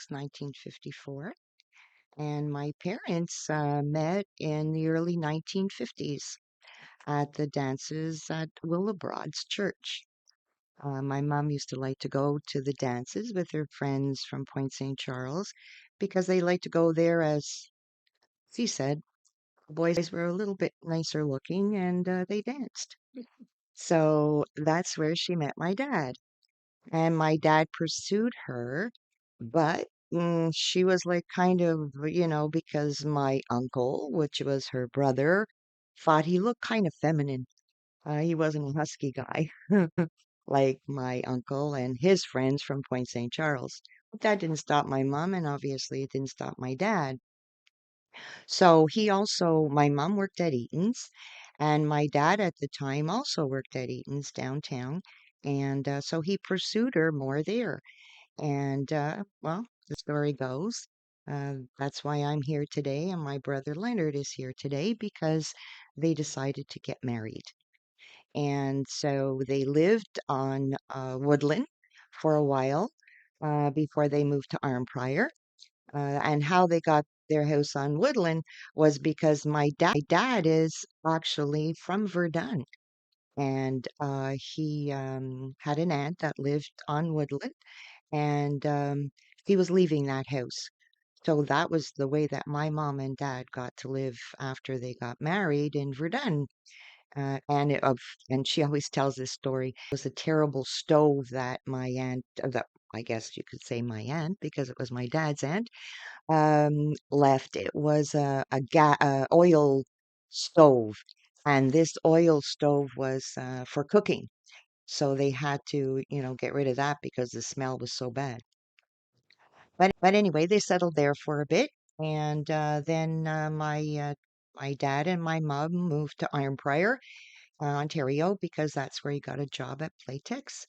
1954. And my parents met in the early 1950s at the dances at Willibroads Church. My mom used to like to go to the dances with her friends from Point St. Charles because they liked to go there, as she said, the boys were a little bit nicer looking and they danced. So that's where she met my dad. And my dad pursued her, but she was like kind of, because my uncle, which was her brother, thought he looked kind of feminine. He wasn't a husky guy like my uncle and his friends from Point St. Charles. But that didn't stop my mom, and obviously it didn't stop my dad. So my mom worked at Eaton's, and my dad at the time also worked at Eaton's downtown. And so he pursued her more there. And well, the story goes, that's why I'm here today, and my brother Leonard is here today because they decided to get married. And so they lived on Woodland for a while before they moved to Arnprior. And how they got their house on Woodland was because my dad is actually from Verdun. And he had an aunt that lived on Woodland, and he was leaving that house. So that was the way that my mom and dad got to live after they got married in Verdun. And she always tells this story. It was a terrible stove that my aunt, that I guess you could say my aunt because it was my dad's aunt, left. It was a oil stove, and this oil stove was for cooking. So they had to, get rid of that because the smell was so bad. But anyway, they settled there for a bit, and then my dad and my mom moved to Arnprior, Ontario, because that's where he got a job at Playtex.